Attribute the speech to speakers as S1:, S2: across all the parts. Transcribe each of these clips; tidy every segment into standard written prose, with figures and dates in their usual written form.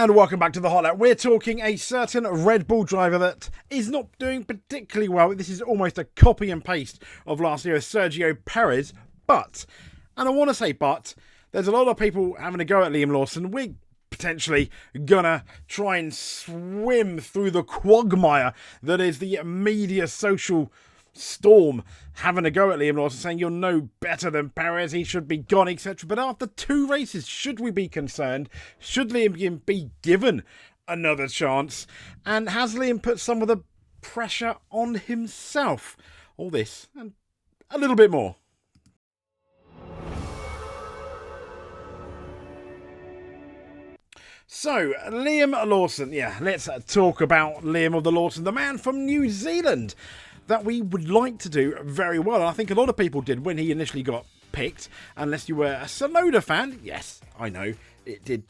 S1: And welcome back to the Hotline. We're talking a certain Red Bull driver that is not doing particularly well. This is almost a copy and paste of last year's Sergio Perez. But, and I want to say but, there's a lot of people having a go at Liam Lawson. We're potentially gonna try and swim through the quagmire that is the media social storm, having a go at Liam Lawson, saying you're no better than Perez, he should be gone, etc. But after 2 races, should we be concerned? Should Liam be given another chance? And has Liam put some of the pressure on himself? All this and a little bit more. So, Liam Lawson, let's talk about Liam of the Lawson, the man from New Zealand that we would like to do very well. And I think a lot of people did when he initially got picked, unless you were a Tsunoda fan. Yes, I know, it did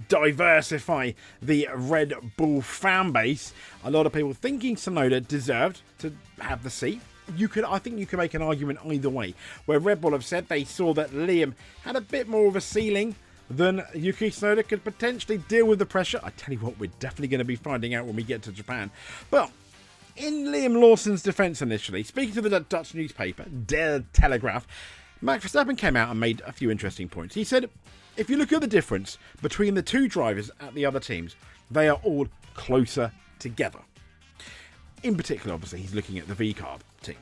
S1: diversify the Red Bull fan base. A lot of people thinking Tsunoda deserved to have the seat. I think you can make an argument either way, where Red Bull have said they saw that Liam had a bit more of a ceiling than Yuki Tsunoda could potentially deal with the pressure. I tell you what, we're definitely going to be finding out when we get to Japan. But in Liam Lawson's defence initially, speaking to the Dutch newspaper, Der Telegraph, Max Verstappen came out and made a few interesting points. He said, if you look at the difference between the two drivers at the other teams, they are all closer together. In particular, obviously, he's looking at the V-Carb team.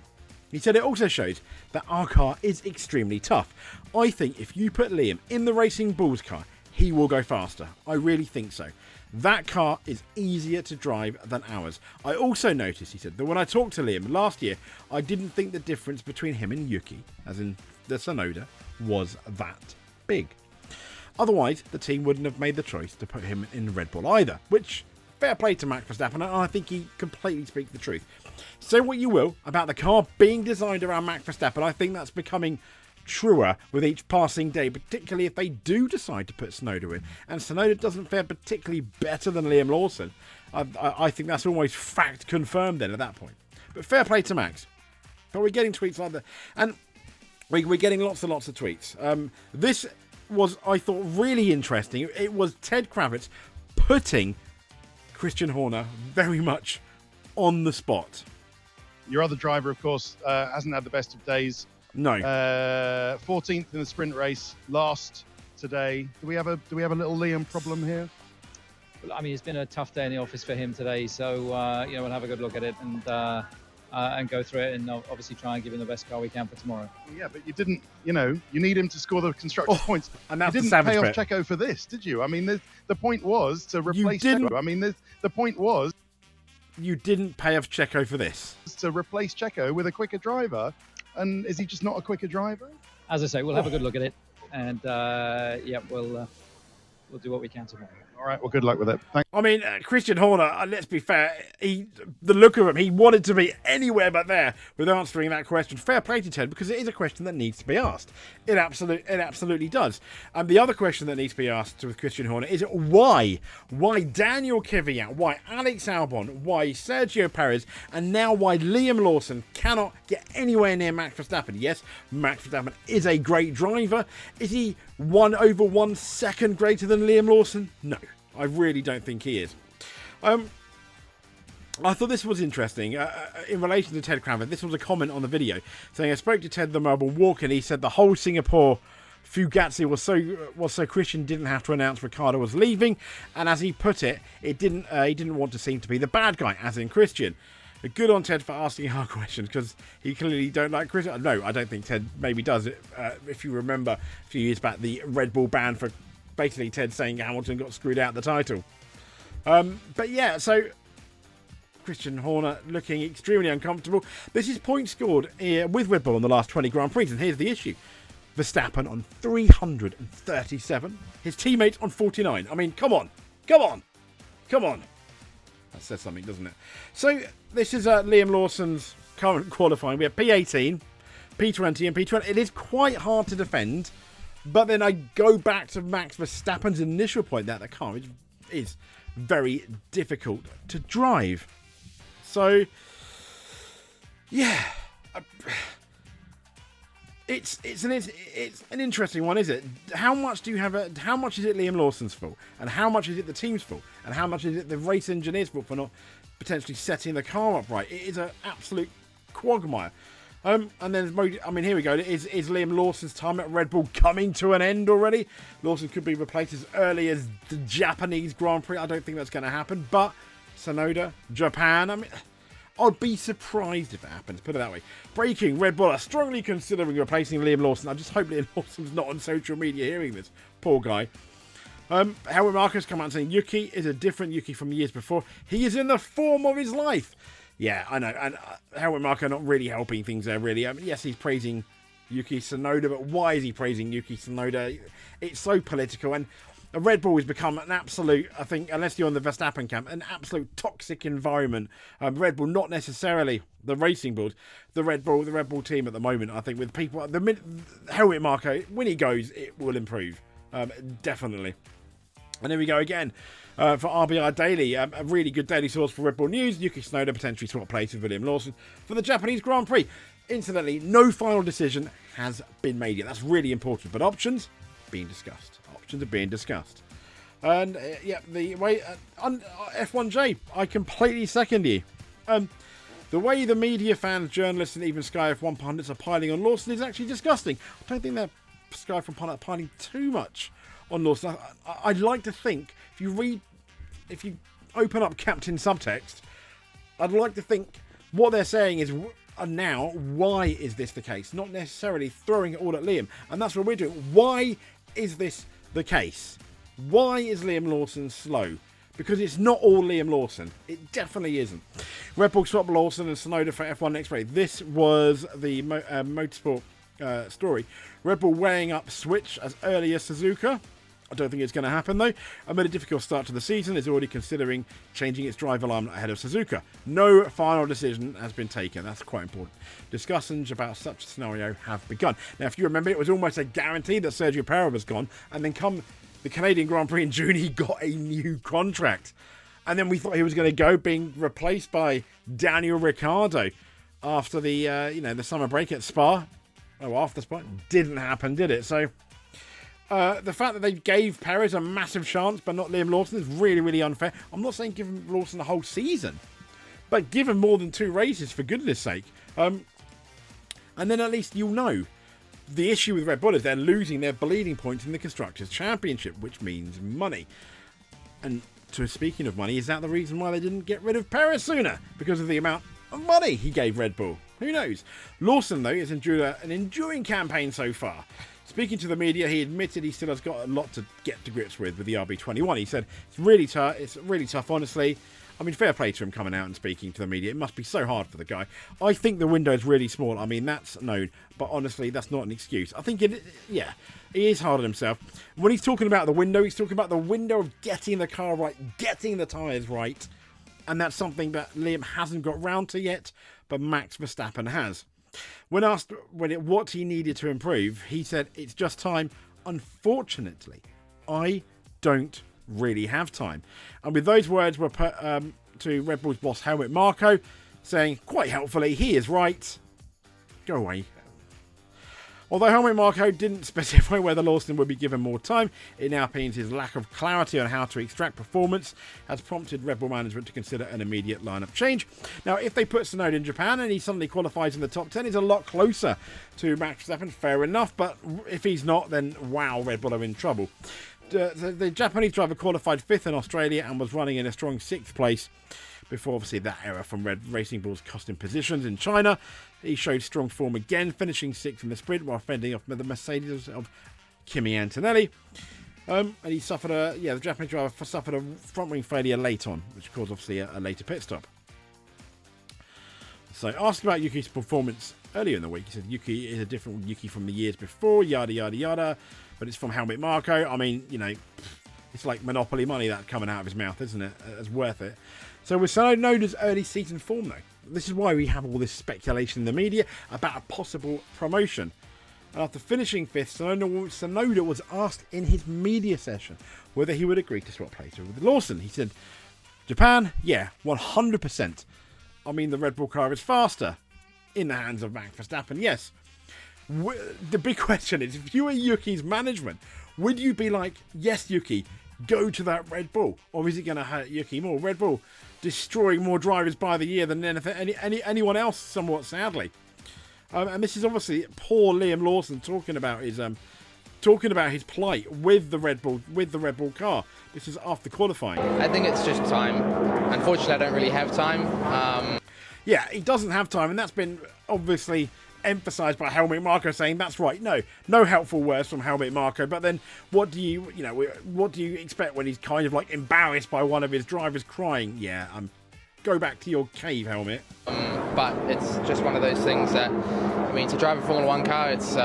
S1: He said it also shows that our car is extremely tough. I think if you put Liam in the Racing Bulls car, he will go faster. I really think so. That car is easier to drive than ours. I also noticed, he said, that when I talked to Liam last year, I didn't think the difference between him and Yuki, as in the Tsunoda, was that big. Otherwise, the team wouldn't have made the choice to put him in Red Bull either, which, fair play to Max Verstappen, and I think he completely speaks the truth. Say what you will about the car being designed around Max Verstappen, I think that's becoming truer with each passing day, particularly if they do decide to put Tsunoda in. And Tsunoda doesn't fare particularly better than Liam Lawson. I think that's almost fact confirmed then at that point. But fair play to Max. But we're getting tweets like that. And we're getting lots and lots of tweets. This was, I thought, really interesting. It was Ted Kravitz putting Christian Horner very much on the spot.
S2: Your other driver, of course, hasn't had the best of days.
S1: No.
S2: 14th in the sprint race, last today. Do we have a little Liam problem here?
S3: Well, I mean, it's been a tough day in the office for him today, so we'll have a good look at it and go through it, and obviously try and give him the best car we can for tomorrow.
S2: Yeah, but you didn't. You need him to score the constructors' points.
S1: And that's
S2: you didn't pay off Checo for this, did you? I mean, the point was to replace Checo. I mean, the point was
S1: you didn't pay off Checo for this.
S2: To replace Checo with a quicker driver. And is he just not a quicker driver?
S3: As I say, we'll have a good look at it, and we'll do what we can tomorrow.
S2: All right, well, good luck with it. Thanks.
S1: I mean, Christian Horner, let's be fair, the look of him, he wanted to be anywhere but there with answering that question. Fair play to Ted, because it is a question that needs to be asked. It absolutely does. And the other question that needs to be asked with Christian Horner is why? Why Daniel Kvyat? Why Alex Albon? Why Sergio Perez? And now why Liam Lawson cannot get anywhere near Max Verstappen? Yes, Max Verstappen is a great driver. Is he 1/1 second greater than Liam Lawson? No. I really don't think he is. I thought this was interesting. In relation to Ted Kravitz, this was a comment on the video saying, I spoke to Ted the Melbourne Walk and he said the whole Singapore Fugazi was so Christian didn't have to announce Ricciardo was leaving, and as he put it, he didn't want to seem to be the bad guy, as in Christian. Good on Ted for asking hard questions, because he clearly don't like Christian. No, I don't think Ted maybe does it. If you remember a few years back, the Red Bull ban for basically Ted saying Hamilton got screwed out of the title. But yeah, so Christian Horner looking extremely uncomfortable. This is points scored with Red Bull in the last 20 Grand Prix, and here's the issue. Verstappen on 337, his teammates on 49. I mean, come on. That says something, doesn't it? So this is Liam Lawson's current qualifying. We have P18, P20 and P20. It is quite hard to defend. But then I go back to Max Verstappen's initial point that the car is very difficult to drive. So, yeah. It's an interesting one, is it? How much do you have? How much is it Liam Lawson's fault, and how much is it the team's fault, and how much is it the race engineer's fault for not potentially setting the car up right? It is an absolute quagmire. And then, I mean, here we go. Is Liam Lawson's time at Red Bull coming to an end already? Lawson could be replaced as early as the Japanese Grand Prix. I don't think that's going to happen. But Tsunoda, Japan, I mean, I'd be surprised if it happens, put it that way. Breaking, Red Bull are strongly considering replacing Liam Lawson. I just hope Liam Lawson's not on social media hearing this. Poor guy. Helmut Marko's come out and saying Yuki is a different Yuki from years before. He is in the form of his life. Yeah, I know. And Helmut Marko not really helping things there, really. I mean, yes, he's praising Yuki Tsunoda, but why is he praising Yuki Tsunoda? It's so political. And Red Bull has become an absolute, I think, unless you're on the Verstappen camp, an absolute toxic environment. Red Bull, not necessarily the racing board, the Red Bull team at the moment, I think, with people, the minute Helmut Marko, when he goes, it will improve. Definitely. And here we go again. For RBR Daily, a really good daily source for Red Bull news. Yuki Tsunoda potentially swap places with Liam Lawson for the Japanese Grand Prix. Incidentally, no final decision has been made yet. That's really important. But options being discussed. Options are being discussed. And yeah, the way F1J, I completely second you. The way the media, fans, journalists, and even Sky F1 pundits are piling on Lawson is actually disgusting. I don't think that Sky F1 pundits are piling too much on Lawson. I'd like to think, if you open up Captain Subtext, I'd like to think what they're saying is now, why is this the case? Not necessarily throwing it all at Liam. And that's what we're doing. Why is this the case? Why is Liam Lawson slow? Because it's not all Liam Lawson. It definitely isn't. Red Bull swap Lawson and Tsunoda for F1 next race. This was the Motorsport story. Red Bull weighing up switch as early as Suzuka. I don't think it's going to happen though. Amid a difficult start to the season, is already considering changing its drive alarm ahead of Suzuka. No final decision has been taken. That's quite important. Discussions about such a scenario have begun. Now, if you remember, it was almost a guarantee that Sergio Perez was gone, and then come the Canadian Grand Prix in June, he got a new contract. And then we thought he was going to go, being replaced by Daniel Ricciardo after the the summer break at Spa. Oh, after Spa. Didn't happen, did it? So the fact that they gave Perez a massive chance but not Liam Lawson is really, really unfair. I'm not saying give him Lawson the whole season, but give him more than 2 races, for goodness sake. And then at least you'll know. The issue with Red Bull is they're losing their bleeding points in the Constructors' Championship, which means money. And speaking of money, is that the reason why they didn't get rid of Perez sooner? Because of the amount of money he gave Red Bull? Who knows? Lawson, though, has endured an enduring campaign so far. Speaking to the media, he admitted he still has got a lot to get to grips with the RB21. He said, it's really tough, honestly. I mean, fair play to him coming out and speaking to the media. It must be so hard for the guy. I think the window is really small. I mean, that's known. But honestly, that's not an excuse. I think, he is hard on himself. When he's talking about the window, he's talking about the window of getting the car right, getting the tyres right. And that's something that Liam hasn't got round to yet, but Max Verstappen has. When asked what he needed to improve, he said, it's just time. Unfortunately, I don't really have time. And with those words were put to Red Bull's boss Helmut Marko, saying quite helpfully, he is right, go away. Although Helmut Marko didn't specify whether Lawson would be given more time, it now appears his lack of clarity on how to extract performance has prompted Red Bull management to consider an immediate lineup change. Now, if they put Tsunoda in Japan and he suddenly qualifies in the top 10, he's a lot closer to Max Verstappen, fair enough, but if he's not, then wow, Red Bull are in trouble. The Japanese driver qualified 5th in Australia and was running in a strong 6th place before, obviously, that error from Red Racing Bull's cost him positions in China. He showed strong form again, finishing 6th in the sprint while fending off the Mercedes of Kimi Antonelli. And he suffered the Japanese driver suffered a front wing failure late on, which caused, obviously, a later pit stop. So, asked about Yuki's performance earlier in the week, he said Yuki is a different Yuki from the years before, yada, yada, yada. But it's from Helmut Marko. I mean, it's like Monopoly money that coming out of his mouth, isn't it? It's worth it. So with Tsunoda's early season form, though, this is why we have all this speculation in the media about a possible promotion. And after finishing 5th, Tsunoda was asked in his media session whether he would agree to swap places with Lawson. He said, Japan, yeah, 100%. I mean, the Red Bull car is faster. In the hands of Max Verstappen, yes. The big question is, if you were Yuki's management, would you be like, yes, Yuki, go to that Red Bull? Or is it going to hurt Yuki more? Red Bull destroying more drivers by the year than anyone else, somewhat sadly. And this is obviously poor Liam Lawson talking about his plight with the Red Bull car. This is after qualifying.
S4: I think it's just time. Unfortunately, I don't really have time.
S1: Yeah, he doesn't have time, and that's been obviously emphasised by Helmut Marko saying that's right. No helpful words from Helmut Marko. But then, what do you expect when he's kind of like embarrassed by one of his drivers crying? Yeah, go back to your cave, Helmut.
S4: But it's just one of those things that, I mean, to drive a Formula One car, it's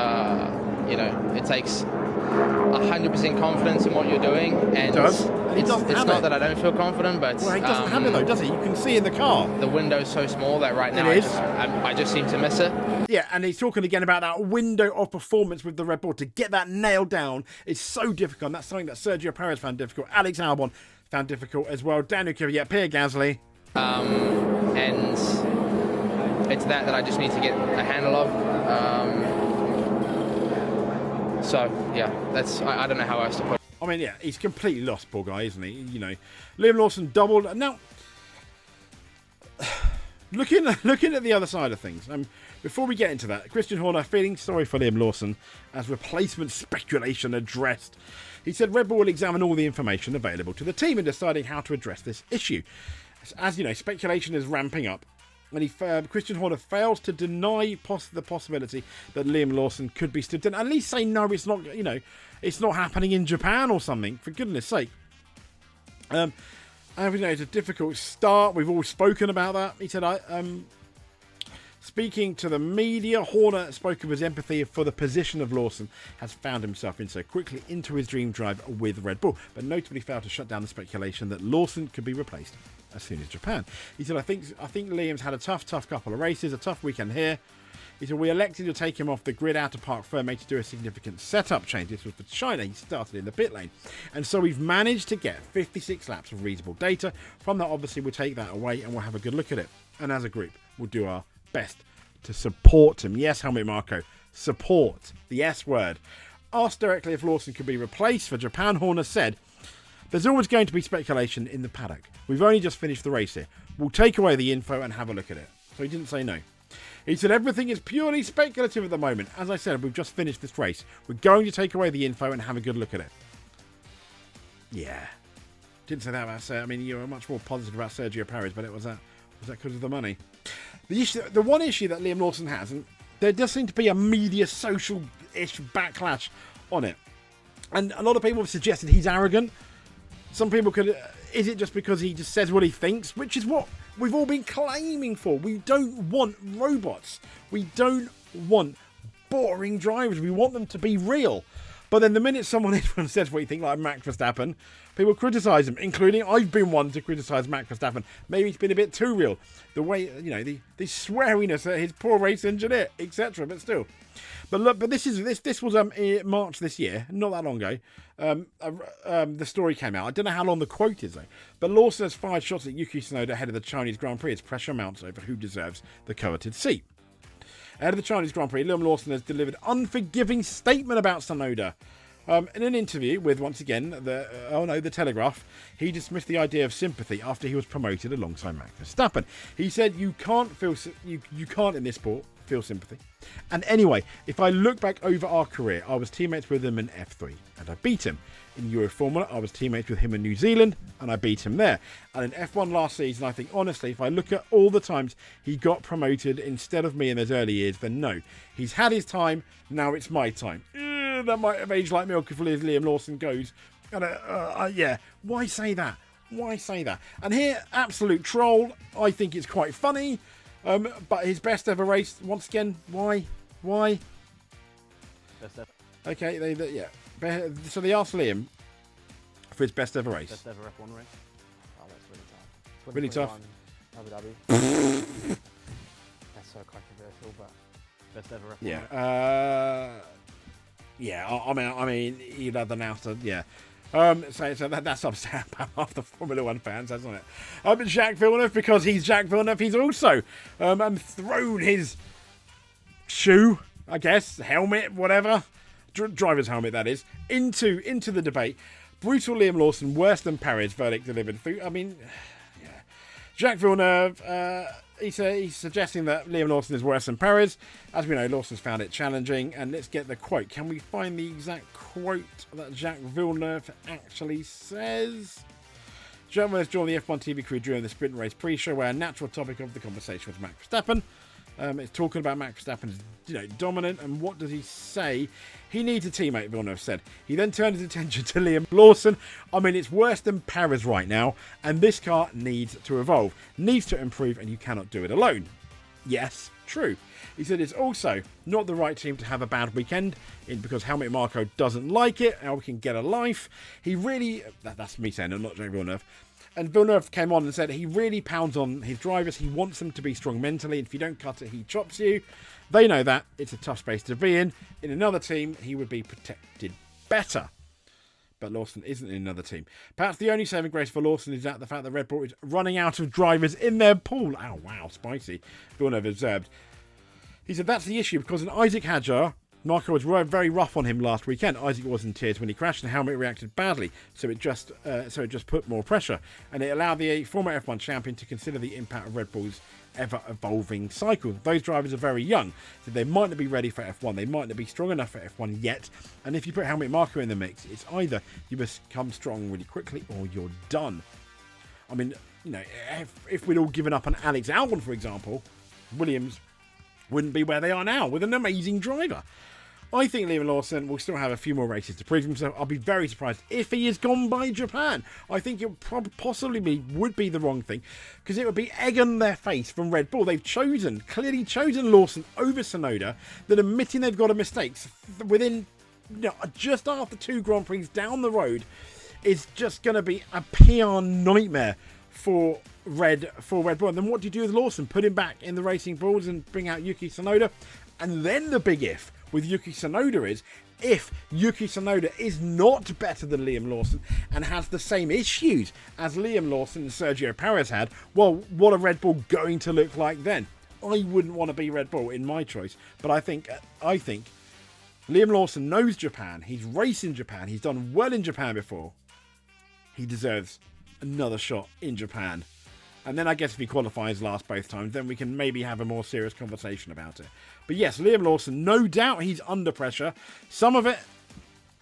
S4: it takes 100% confidence in what you're doing, and it's not that I don't feel confident, but
S1: he doesn't have it though, does he? You can see in the car
S4: the window's so small that right now I just seem to miss it.
S1: Yeah, and he's talking again about that window of performance with the Red Bull. To get that nailed down is so difficult. And that's something that Sergio Perez found difficult. Alex Albon found difficult as well. Daniel Kvyat, Pierre Gasly.
S4: And it's that I just need to get a handle of. So yeah, I don't know how else to put it.
S1: I mean, yeah, he's completely lost, poor guy, isn't he? Liam Lawson doubled. Now, looking at the other side of things, before we get into that, Christian Horner feeling sorry for Liam Lawson as replacement speculation addressed. He said Red Bull will examine all the information available to the team in deciding how to address this issue. As you know, speculation is ramping up. And Christian Horner fails to deny the possibility that Liam Lawson could be stood down. At least say no, it's not. It's not happening in Japan or something. For goodness' sake. And it's a difficult start. We've all spoken about that. He said, speaking to the media, Horner spoke of his empathy for the position of Lawson has found himself in so quickly into his dream drive with Red Bull, but notably failed to shut down the speculation that Lawson could be replaced as soon as Japan. He said, I think Liam's had a tough couple of races, a tough weekend here. He said, we elected to take him off the grid out of Park Ferme to do a significant setup change. This was for China. He started in the pit lane. And so we've managed to get 56 laps of reasonable data. From that, obviously, we'll take that away and we'll have a good look at it. And as a group, we'll do our best to support him. Yes, Helmut Marko, support, the S word. Asked directly if Lawson could be replaced for Japan, Horner said, there's always going to be speculation in the paddock. We've only just finished the race here. We'll take away the info and have a look at it. So he didn't say no. He said everything is purely speculative at the moment. As I said, we've just finished this race. We're going to take away the info and have a good look at it. Yeah. Didn't say that about I mean, you were much more positive about Sergio Perez, but was that because of the money? The one issue that Liam Lawson has, and there does seem to be a media social-ish backlash on it. And a lot of people have suggested he's arrogant. Some people could... Is it just because he just says what he thinks? Which is what we've all been claiming for. We don't want robots. We don't want boring drivers. We want them to be real. But then the minute someone says what you think, like Max Verstappen, people criticise him, including I've been one to criticise Max Verstappen. Maybe he's been a bit too real. The way, the sweariness at his poor race engineer, etc. But still. But look, this was in March this year, not that long ago. The story came out. I don't know how long the quote is though. But Lawson has fired shots at Yuki Tsunoda ahead of the Chinese Grand Prix as pressure mounts over who deserves the coveted seat. Ahead of the Chinese Grand Prix, Liam Lawson has delivered unforgiving statement about Tsunoda. In an interview with, once again, the Telegraph, he dismissed the idea of sympathy after he was promoted alongside Max Verstappen. He said, you can't in this sport feel sympathy. And anyway, if I look back over our career, I was teammates with him in F3 and I beat him. In Euro Formula, I was teammates with him in New Zealand and I beat him there. And in F1 last season, I think honestly, if I look at all the times he got promoted instead of me in those early years, then no. He's had his time, now it's my time. That might have aged like milk if Liam Lawson goes. And yeah, why say that? Why say that? And here, absolute troll. I think it's quite funny. But his best ever race, once again, why?
S5: Best ever.
S1: Okay, yeah. So they asked Liam for his best ever race.
S5: Best ever F1 race. Oh, that's
S1: Really tough.
S5: Abu Dhabi. That's so controversial, but best ever F1
S1: Yeah.
S5: race.
S1: Yeah. I mean, you'd have the announcer. Yeah. So that's upset about half the Formula One fans, hasn't it? Jacques Villeneuve, because he's Jacques Villeneuve, he's also thrown his shoe I guess, helmet, whatever. Driver's helmet, that is. Into the debate. Brutal Liam Lawson, worse than Perez, verdict delivered. I mean, yeah. Jacques Villeneuve, he's suggesting that Liam Lawson is worse than Perez. As we know, Lawson's found it challenging. And let's get the quote. Can we find the exact quote that Jacques Villeneuve actually says? Jacques Villeneuve joined the F1 TV crew during the sprint race pre-show, where a natural topic of the conversation was Max Verstappen. It's talking about Max Verstappen as dominant, and what does he say? He needs a teammate, Villeneuve said. He then turned his attention to Liam Lawson. I mean, it's worse than Perez right now, and this car needs to evolve, needs to improve, and you cannot do it alone. Yes, true. He said it's also not the right team to have a bad weekend because Helmut Marko doesn't like it. How we can get a life. He really, that's me saying it, not Jacques Villeneuve. And Villeneuve came on and said he really pounds on his drivers. He wants them to be strong mentally. And if you don't cut it, he chops you. They know that. It's a tough space to be in. In another team, he would be protected better. But Lawson isn't in another team. Perhaps the only saving grace for Lawson is that the fact that Red Bull is running out of drivers in their pool. Oh, wow, spicy. Villeneuve observed. He said that's the issue because in Isaac Hadjar, Marko was very rough on him last weekend. Isaac was in tears when he crashed and Helmut reacted badly, so it just put more pressure. And it allowed the former F1 champion to consider the impact of Red Bull's ever-evolving cycle. Those drivers are very young, so they might not be ready for F1. They might not be strong enough for F1 yet. And if you put Helmut Marko in the mix, it's either you become strong really quickly or you're done. I mean, you know, if we'd all given up on Alex Albon, for example, Williams wouldn't be where they are now with an amazing driver. I think Liam Lawson will still have a few more races to prove himself. I'll be very surprised if he is gone by Japan. I think it would be the wrong thing because it would be egg on their face from Red Bull. They've clearly chosen Lawson over Tsunoda, then admitting they've got a mistake within, just after 2 Grand Prix down the road is just going to be a PR nightmare for Red Bull. And then what do you do with Lawson? Put him back in the racing balls and bring out Yuki Tsunoda? And then the big if with Yuki Tsunoda is, if Yuki Tsunoda is not better than Liam Lawson and has the same issues as Liam Lawson and Sergio Perez had, well, what are Red Bull going to look like then? I wouldn't want to be Red Bull in my choice, but I think Liam Lawson knows Japan. He's raced in Japan. He's done well in Japan before. He deserves another shot in Japan. And then I guess if he qualifies last both times, then we can maybe have a more serious conversation about it. But yes, Liam Lawson, no doubt he's under pressure. Some of it,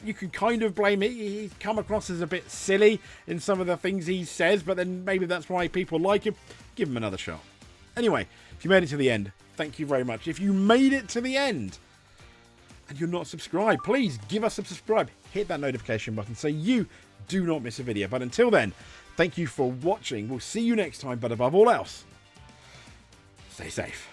S1: you can kind of blame it. He's come across as a bit silly in some of the things he says, but then maybe that's why people like him. Give him another shot. Anyway, if you made it to the end, thank you very much. If you made it to the end and you're not subscribed, please give us a subscribe. Hit that notification button so you do not miss a video. But until then, thank you for watching. We'll see you next time, but above all else, stay safe.